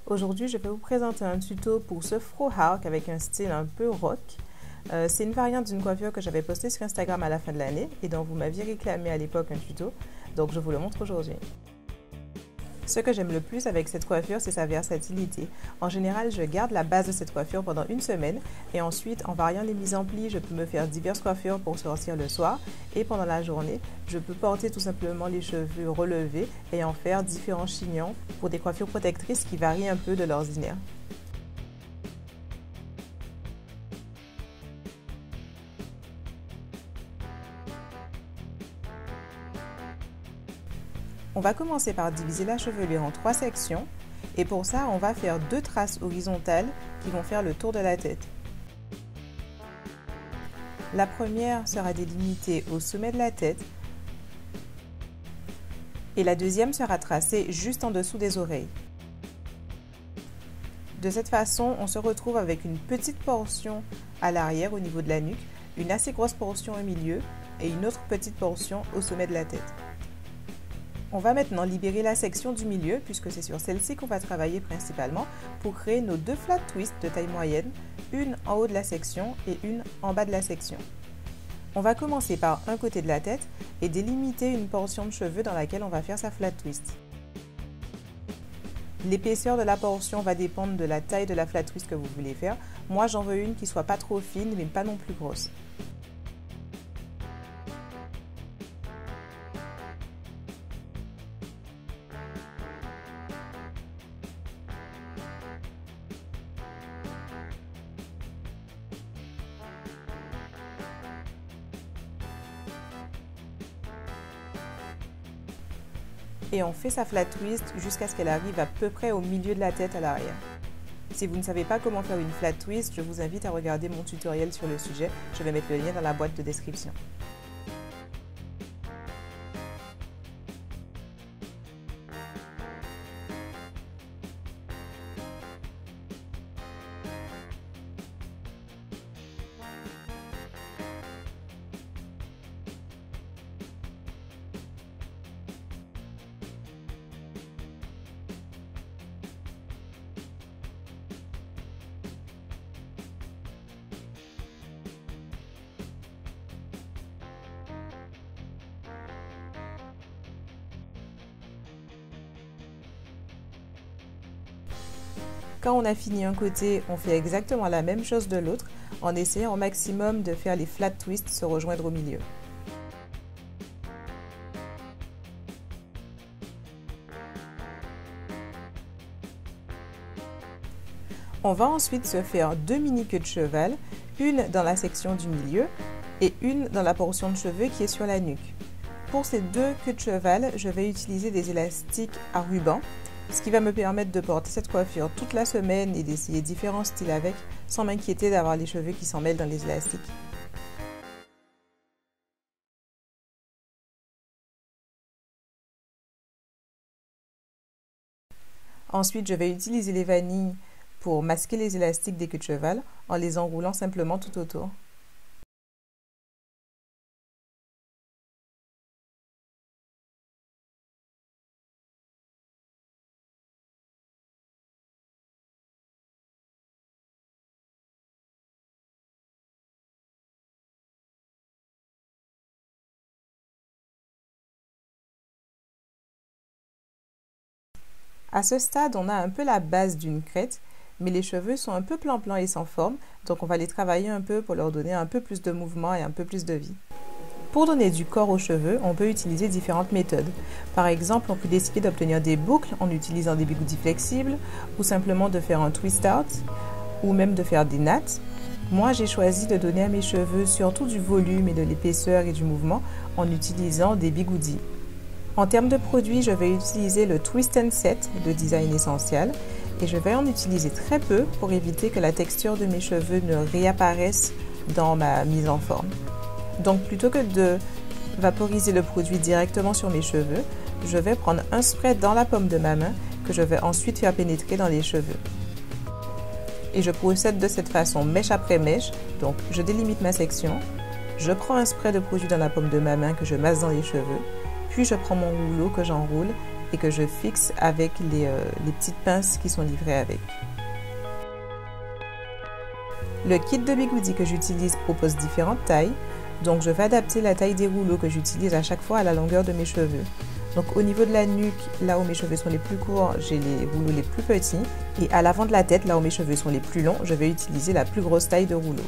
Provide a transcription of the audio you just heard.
Aujourd'hui, je vais vous présenter un tuto pour ce fro hawk avec un style un peu rock. C'est une variante d'une coiffure que j'avais postée sur Instagram à la fin de l'année et dont vous m'aviez réclamé à l'époque un tuto, donc je vous le montre aujourd'hui. Ce que j'aime le plus avec cette coiffure, c'est sa versatilité. En général, je garde la base de cette coiffure pendant une semaine et ensuite, en variant les mises en plis, je peux me faire diverses coiffures pour sortir le soir et pendant la journée, je peux porter tout simplement les cheveux relevés et en faire différents chignons pour des coiffures protectrices qui varient un peu de l'ordinaire. On va commencer par diviser la chevelure en 3 sections et pour ça, on va faire 2 traces horizontales qui vont faire le tour de la tête. La première sera délimitée au sommet de la tête et la deuxième sera tracée juste en dessous des oreilles. De cette façon, on se retrouve avec une petite portion à l'arrière au niveau de la nuque, une assez grosse portion au milieu et une autre petite portion au sommet de la tête. On va maintenant libérer la section du milieu, puisque c'est sur celle-ci qu'on va travailler principalement, pour créer nos 2 flat twists de taille moyenne, une en haut de la section et une en bas de la section. On va commencer par un côté de la tête et délimiter une portion de cheveux dans laquelle on va faire sa flat twist. L'épaisseur de la portion va dépendre de la taille de la flat twist que vous voulez faire. Moi, j'en veux une qui soit pas trop fine, mais pas non plus grosse. Et on fait sa flat twist jusqu'à ce qu'elle arrive à peu près au milieu de la tête à l'arrière. Si vous ne savez pas comment faire une flat twist, je vous invite à regarder mon tutoriel sur le sujet. Je vais mettre le lien dans la boîte de description. Quand on a fini un côté, on fait exactement la même chose de l'autre en essayant au maximum de faire les flat twists se rejoindre au milieu. On va ensuite se faire 2 mini queues de cheval, une dans la section du milieu et une dans la portion de cheveux qui est sur la nuque. Pour ces 2 queues de cheval, je vais utiliser des élastiques à ruban, ce qui va me permettre de porter cette coiffure toute la semaine et d'essayer différents styles avec, sans m'inquiéter d'avoir les cheveux qui s'en mêlent dans les élastiques. Ensuite, je vais utiliser les vanilles pour masquer les élastiques des queues de cheval en les enroulant simplement tout autour. À ce stade, on a un peu la base d'une crête, mais les cheveux sont un peu plan-plan et sans forme, donc on va les travailler un peu pour leur donner un peu plus de mouvement et un peu plus de vie. Pour donner du corps aux cheveux, on peut utiliser différentes méthodes. Par exemple, on peut décider d'obtenir des boucles en utilisant des bigoudis flexibles, ou simplement de faire un twist out, ou même de faire des nattes. Moi, j'ai choisi de donner à mes cheveux surtout du volume et de l'épaisseur et du mouvement en utilisant des bigoudis. En termes de produits, je vais utiliser le Twist and Set de Design Essential et je vais en utiliser très peu pour éviter que la texture de mes cheveux ne réapparaisse dans ma mise en forme. Donc plutôt que de vaporiser le produit directement sur mes cheveux, je vais prendre un spray dans la paume de ma main que je vais ensuite faire pénétrer dans les cheveux. Et je procède de cette façon mèche après mèche, donc je délimite ma section, je prends un spray de produit dans la paume de ma main que je masse dans les cheveux, puis je prends mon rouleau que j'enroule et que je fixe avec les petites pinces qui sont livrées avec. Le kit de bigoudi que j'utilise propose différentes tailles, donc je vais adapter la taille des rouleaux que j'utilise à chaque fois à la longueur de mes cheveux. Donc au niveau de la nuque, là où mes cheveux sont les plus courts, j'ai les rouleaux les plus petits. Et à l'avant de la tête, là où mes cheveux sont les plus longs, je vais utiliser la plus grosse taille de rouleau.